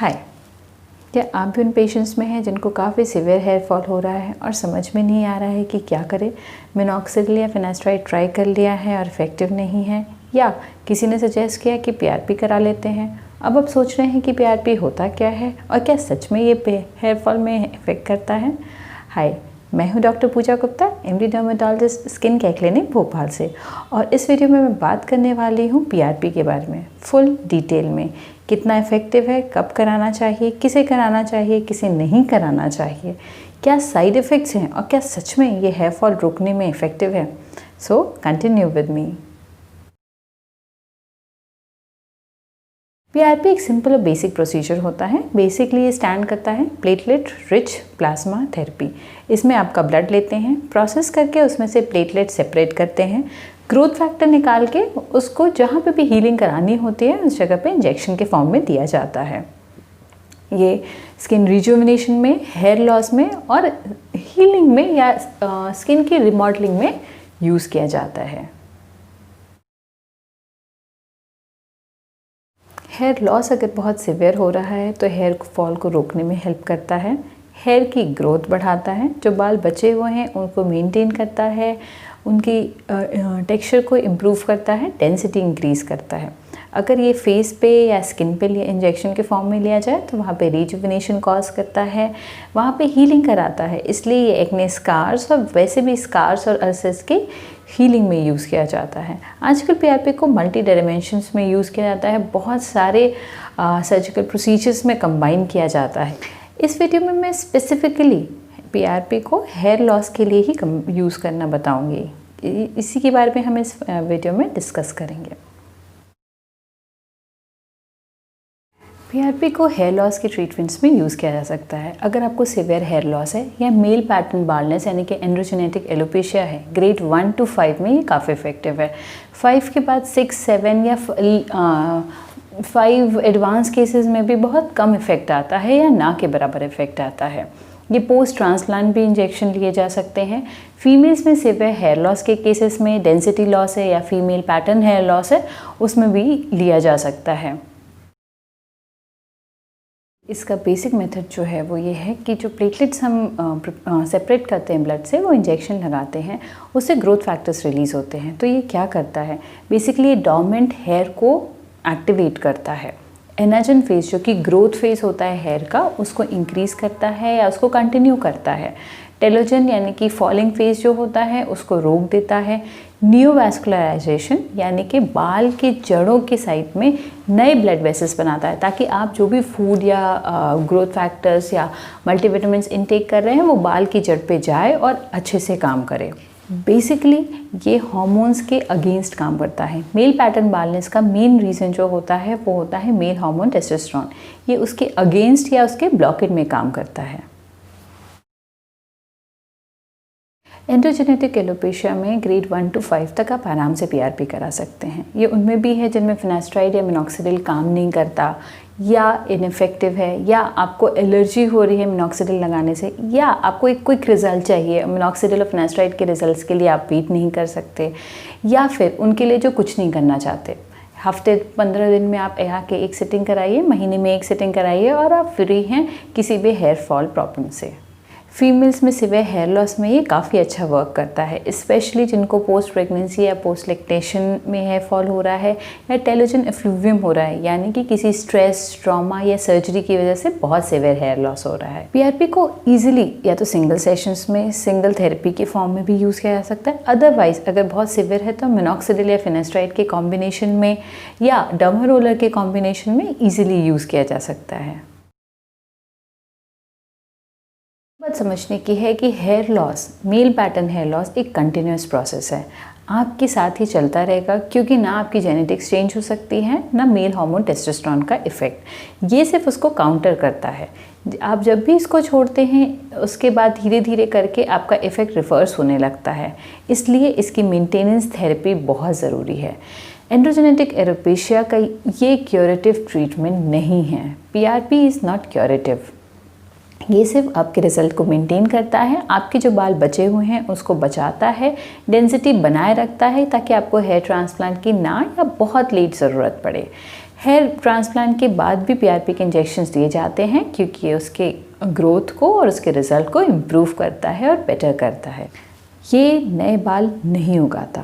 हाय, क्या आप भी उन पेशेंट्स में हैं जिनको काफ़ी सिवियर हेयर फॉल हो रहा है और समझ में नहीं आ रहा है कि क्या करें? मिनॉक्सिडिल या फिनास्ट्राइड ट्राई कर लिया है और इफ़ेक्टिव नहीं है, या किसी ने सजेस्ट किया कि पीआरपी करा लेते हैं। अब आप सोच रहे हैं कि पीआरपी होता क्या है और क्या सच में ये हेयर फॉल में इफ़ेक्ट करता है। हाय, मैं हूं doctor Pooja Gupta, MD dermatologist, skin care clinic Bhopal से। और इस वीडियो में मैं बात करने वाली हूं पीआरपी के बारे में फुल डिटेल में। कितना इफ़ेक्टिव है, कब कराना चाहिए, किसे कराना चाहिए, किसे नहीं कराना चाहिए, क्या साइड इफ़ेक्ट्स हैं और क्या सच में ये हेयर फॉल रोकने में इफ़ेक्टिव है। So continue with me. PRP एक सिंपल और बेसिक प्रोसीजर होता है। बेसिकली ये स्टैंड करता है प्लेटलेट रिच प्लाज्मा थेरेपी। इसमें आपका ब्लड लेते हैं, प्रोसेस करके उसमें से प्लेटलेट सेपरेट करते हैं, ग्रोथ फैक्टर निकाल के उसको जहाँ पे भी हीलिंग करानी होती है उस जगह पे इंजेक्शन के फॉर्म में दिया जाता है। ये स्किन रिजुविनेशन में, हेयर लॉस में और हीलिंग में या स्किन की रिमॉडलिंग में यूज़ किया जाता है। हेयर लॉस अगर बहुत सिवियर हो रहा है तो हेयर फॉल को रोकने में हेल्प करता है, हेयर की ग्रोथ बढ़ाता है, जो बाल बचे हुए हैं उनको मेंटेन करता है, उनकी टेक्सचर को इम्प्रूव करता है, डेंसिटी इंक्रीज़ करता है। अगर ये फेस पे या स्किन पे इंजेक्शन के फॉर्म में लिया जाए तो वहाँ पे रिजुविनेशन कॉज करता है, वहाँ पे हीलिंग कराता है। इसलिए ये एक्ने स्कार्स और वैसे भी स्कार्स और अल्सर्स की हीलिंग में यूज़ किया जाता है। आजकल पीआरपी को मल्टी डायमेंशंस में यूज़ किया जाता है, बहुत सारे सर्जिकल प्रोसीजर्स में कंबाइन किया जाता है। इस वीडियो में मैं स्पेसिफिकली पीआरपी को हेयर लॉस के लिए ही यूज़ करना बताऊंगी। इसी के बारे में हम इस वीडियो में डिस्कस करेंगे। पीआरपी को हेयर लॉस के ट्रीटमेंट्स में यूज़ किया जा सकता है। अगर आपको सिवियर हेयर लॉस है या मेल पैटर्न बाल्डनेस यानी कि एंड्रोजेनेटिक एलोपेशिया है, ग्रेड 1 to 5 में ये काफ़ी इफेक्टिव है। 5 के बाद 6, 7 या 5 एडवांस केसेस में भी बहुत कम इफेक्ट आता है या ना के बराबर इफेक्ट आता है। ये पोस्ट ट्रांसप्लांट भी इंजेक्शन लिए जा सकते हैं। फीमेल्स में सिवियर हेयर लॉस के केसेस में डेंसिटी लॉस है या फीमेल पैटर्न हेयर लॉस है, उसमें भी लिया जा सकता है। इसका बेसिक मेथड जो है वो ये है कि जो प्लेटलेट्स हम सेपरेट करते हैं ब्लड से, वो इंजेक्शन लगाते हैं, उससे ग्रोथ फैक्टर्स रिलीज़ होते हैं। तो ये क्या करता है, बेसिकली डोर्मेंट हेयर को एक्टिवेट करता है। एनाजन फेज जो कि ग्रोथ फेज होता है हेयर का, उसको इंक्रीज़ करता है या उसको कंटिन्यू करता है। टेलोजन यानी कि फॉलिंग फेज जो होता है उसको रोक देता है। न्यूवास्कुलराइजेशन यानी कि बाल के जड़ों के साइड में नए ब्लड वेसल्स बनाता है, ताकि आप जो भी फूड या ग्रोथ फैक्टर्स या मल्टीविटामिन्स इनटेक कर रहे हैं वो बाल की जड़ पे जाए और अच्छे से काम करे। बेसिकली ये हार्मोन्स के अगेंस्ट काम करता है। मेल पैटर्न बालनेस का मेन रीज़न जो होता है वो होता है मेल हार्मोन टेस्टोस्टेरोन। ये उसके अगेंस्ट या उसके ब्लॉकेज में काम करता है। एंड्रोजेनेटिक एलोपेशिया में ग्रेड 1 to 5 तक आप आराम से पीआरपी करा सकते हैं। ये उनमें भी है जिनमें फिनास्ट्राइड या मिनॉक्सिडिल काम नहीं करता या इनफेक्टिव है, या आपको एलर्जी हो रही है मिनॉक्सिडिल लगाने से, या आपको एक क्विक रिजल्ट चाहिए। मिनॉक्सिडिल और फिनास्ट्राइड के रिजल्ट्स के लिए आप वेट नहीं कर सकते, या फिर उनके लिए जो कुछ नहीं करना चाहते। हफ्ते 15 दिन में आप यहाँ के एक सिटिंग कराइए, महीने में एक सिटिंग कराइए और आप फ्री हैं किसी भी हेयर फॉल प्रॉब्लम से। फीमेल्स में सिवियर हेयर लॉस में ये काफ़ी अच्छा वर्क करता है, स्पेशली जिनको पोस्ट प्रेगनेंसी या पोस्ट लैक्टेशन में हेयर फॉल हो रहा है या टेलोजन एफ्लूवियम हो रहा है, यानी कि किसी स्ट्रेस, ट्रॉमा या सर्जरी की वजह से बहुत सिवियर हेयर लॉस हो रहा है। पीआरपी को इजीली या तो सिंगल सेशंस में, सिंगल थेरेपी के फॉर्म में भी यूज़ किया जा सकता है। अदरवाइज अगर बहुत सिवियर है तो मिनॉक्सिडिल या फिनास्ट्राइड के कॉम्बिनेशन में या डर्मा रोलर के कॉम्बिनेशन में ईजिली यूज़ किया जा सकता है। बात समझने की है कि hair loss, male pattern hair loss एक कंटिन्यूस प्रोसेस है, आपके साथ ही चलता रहेगा, क्योंकि ना आपकी जेनेटिक्स चेंज हो सकती है ना मेल हार्मोन टेस्टोस्टेरोन का इफ़ेक्ट। ये सिर्फ उसको काउंटर करता है। आप जब भी इसको छोड़ते हैं उसके बाद धीरे धीरे करके आपका इफ़ेक्ट रिवर्स होने लगता है, इसलिए इसकी मेंटेनेंस थेरेपी बहुत ज़रूरी है। एंड्रोजेनेटिक एलोपेशिया का ये क्यूरेटिव ट्रीटमेंट नहीं है। PRP is not curative. ये सिर्फ आपके रिजल्ट को मेंटेन करता है, आपके जो बाल बचे हुए हैं उसको बचाता है, डेंसिटी बनाए रखता है, ताकि आपको हेयर ट्रांसप्लांट की ना या बहुत लेट ज़रूरत पड़े। हेयर ट्रांसप्लांट के बाद भी पीआरपी के इंजेक्शंस दिए जाते हैं क्योंकि ये उसके ग्रोथ को और उसके रिज़ल्ट को इम्प्रूव करता है और बेटर करता है। ये नए बाल नहीं उगाता।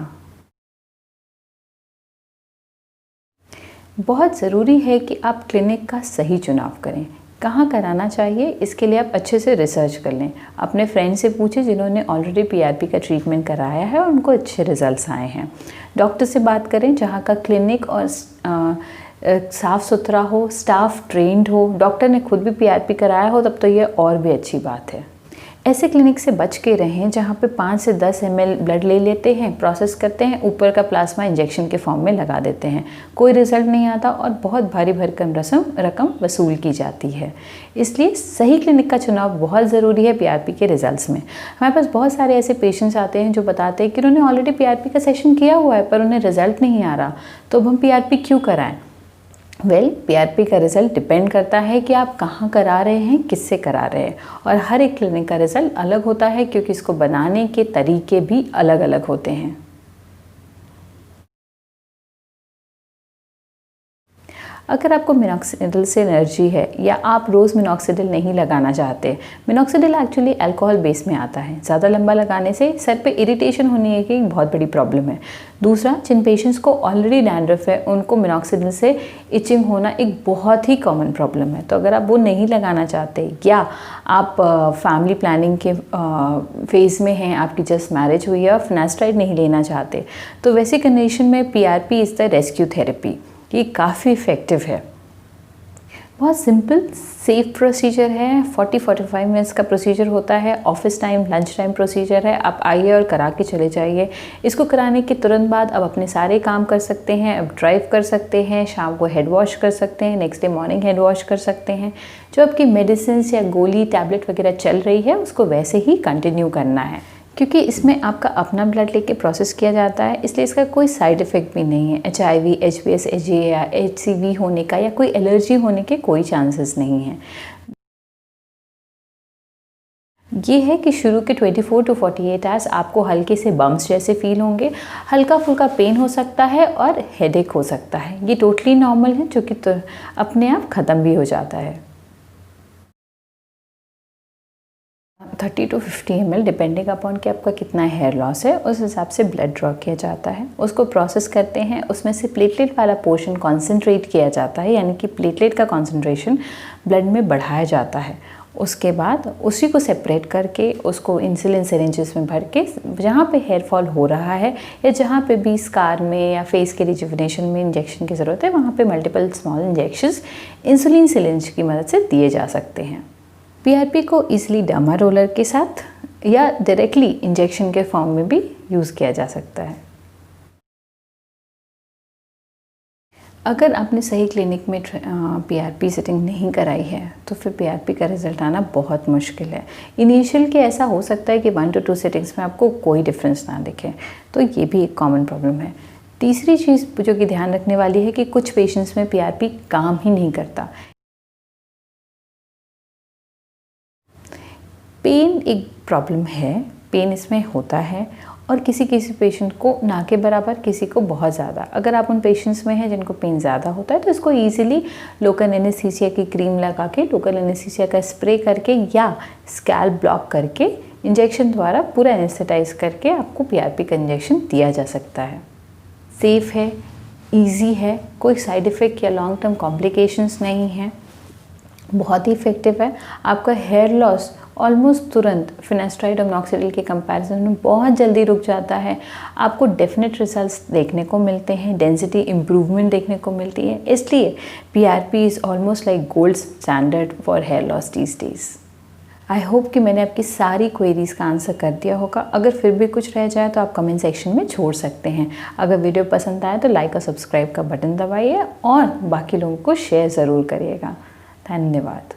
बहुत ज़रूरी है कि आप क्लिनिक का सही चुनाव करें। कहाँ कराना चाहिए, इसके लिए आप अच्छे से रिसर्च कर लें। अपने फ्रेंड से पूछें जिन्होंने ऑलरेडी पीआरपी का ट्रीटमेंट कराया है और उनको अच्छे रिजल्ट्स आए हैं। डॉक्टर से बात करें जहाँ का क्लिनिक और साफ़ सुथरा हो, स्टाफ ट्रेंड हो, डॉक्टर ने खुद भी पीआरपी कराया हो, तब तो ये और भी अच्छी बात है। ऐसे क्लिनिक से बच के रहें जहाँ पे 5 से 10 ml ब्लड ले लेते हैं, प्रोसेस करते हैं, ऊपर का प्लाज्मा इंजेक्शन के फॉर्म में लगा देते हैं, कोई रिजल्ट नहीं आता और बहुत भारी भरकम रकम वसूल की जाती है। इसलिए सही क्लिनिक का चुनाव बहुत ज़रूरी है पीआरपी के रिजल्ट्स में। हमारे पास बहुत सारे ऐसे पेशेंट्स आते हैं जो बताते हैं कि उन्होंने ऑलरेडी पीआरपी का सेशन किया हुआ है पर उन्हें रिजल्ट नहीं आ रहा, तो अब हम पीआरपी क्यों कराएं? पीआरपी का रिज़ल्ट डिपेंड करता है कि आप कहाँ करा रहे हैं, किससे करा रहे हैं, और हर एक क्लिनिक का रिज़ल्ट अलग होता है क्योंकि इसको बनाने के तरीके भी अलग अलग होते हैं। अगर आपको मिनॉक्सिडिल से एलर्जी है या आप रोज़ मिनॉक्सिडिल नहीं लगाना चाहते, मिनॉक्सिडिल एक्चुअली अल्कोहल बेस में आता है। ज़्यादा लंबा लगाने से सर पे इरिटेशन होने की एक बहुत बड़ी प्रॉब्लम है। दूसरा, जिन पेशेंट्स को ऑलरेडी डैंड्रफ है उनको मिनॉक्सिडिल से इचिंग होना एक बहुत ही कॉमन प्रॉब्लम है। तो अगर आप वो नहीं लगाना चाहते या आप फैमिली प्लानिंग के फेज़ में हैं, आपकी जस्ट मैरिज हुई है और फिनास्ट्राइड नहीं लेना चाहते, तो वैसी कंडीशन में PRP is the rescue therapy. ये काफ़ी इफ़ेक्टिव है। बहुत सिंपल सेफ प्रोसीजर है। 40-45 मिनट्स का प्रोसीजर होता है। Office time, lunch time procedure है। आप आइए और करा के चले जाइए। इसको कराने के तुरंत बाद आप अपने सारे काम कर सकते हैं। अब ड्राइव कर सकते हैं, शाम को हेड वॉश कर सकते हैं, next day morning head wash कर सकते हैं। जो आपकी मेडिसिन या गोली टैबलेट वगैरह चल रही है उसको वैसे ही कंटिन्यू करना है, क्योंकि इसमें आपका अपना ब्लड लेके प्रोसेस किया जाता है, इसलिए इसका कोई साइड इफ़ेक्ट भी नहीं है। HIV, HBS, HA या HCV होने का या कोई एलर्जी होने के कोई चांसेस नहीं हैं। ये है कि शुरू के 24 to 48 आवर्स आपको हल्के से बम्स जैसे फील होंगे, हल्का फुल्का पेन हो सकता है और हेडेक हो सकता है। ये टोटली नॉर्मल है, जो कि तो अपने आप ख़त्म भी हो जाता है। 30 to 50 ml डिपेंडिंग अपॉन कि आपका कितना हेयर लॉस है, उस हिसाब से ब्लड ड्रॉ किया जाता है। उसको प्रोसेस करते हैं, उसमें से प्लेटलेट वाला पोर्शन कॉन्सेंट्रेट किया जाता है, यानी कि प्लेटलेट का कॉन्सेंट्रेशन ब्लड में बढ़ाया जाता है। उसके बाद उसी को सेपरेट करके उसको इंसुलिन सिरिंजेस में भर के जहाँ पे हेयर फॉल हो रहा है या जहाँ पे भी स्कार में या फेस के रिजुविनेशन में इंजेक्शन की ज़रूरत है, वहाँ पे multiple small injections insulin syringe की मदद से दिए जा सकते हैं। पीआरपी को इजीली डर्मा रोलर के साथ या डायरेक्टली इंजेक्शन के फॉर्म में भी यूज़ किया जा सकता है। अगर आपने सही क्लिनिक में पीआरपी सेटिंग नहीं कराई है तो फिर पीआरपी का रिज़ल्ट आना बहुत मुश्किल है। इनिशियल के ऐसा हो सकता है कि 1 to 2 सेटिंग्स में आपको कोई डिफरेंस ना दिखे, तो ये भी एक कॉमन प्रॉब्लम है। तीसरी चीज़ जो कि ध्यान रखने वाली है कि कुछ पेशेंट्स में पीआरपी काम ही नहीं करता। पेन एक प्रॉब्लम है, पेन इसमें होता है और किसी किसी पेशेंट को ना के बराबर, किसी को बहुत ज़्यादा। अगर आप उन पेशेंट्स में हैं जिनको पेन ज़्यादा होता है तो इसको इजीली लोकल एनेस्थीसिया की क्रीम लगा के, लोकल एनेस्थीसिया का स्प्रे करके या स्कैल्प ब्लॉक करके इंजेक्शन द्वारा पूरा एनेस्थेटाइज करके आपको पीआरपी का इंजेक्शन दिया जा सकता है। सेफ़ है, ईजी है, कोई साइड इफ़ेक्ट या लॉन्ग टर्म कॉम्प्लिकेशंस नहीं है, बहुत ही इफ़ेक्टिव है। आपका हेयर लॉस ऑलमोस्ट तुरंत फिनास्ट्राइड और मिनॉक्सिडिल के कंपैरिजन में बहुत जल्दी रुक जाता है। आपको डेफिनेट रिजल्ट्स देखने को मिलते हैं, डेंसिटी इम्प्रूवमेंट देखने को मिलती है। इसलिए PRP is almost like gold standard for hair loss these days. I hope कि मैंने आपकी सारी क्वेरीज़ का आंसर कर दिया होगा। अगर फिर भी कुछ रह जाए तो आप कमेंट सेक्शन में छोड़ सकते हैं। अगर वीडियो पसंद आए तो लाइक और सब्सक्राइब का बटन दबाइए और बाकी लोगों को शेयर ज़रूर करिएगा। धन्यवाद।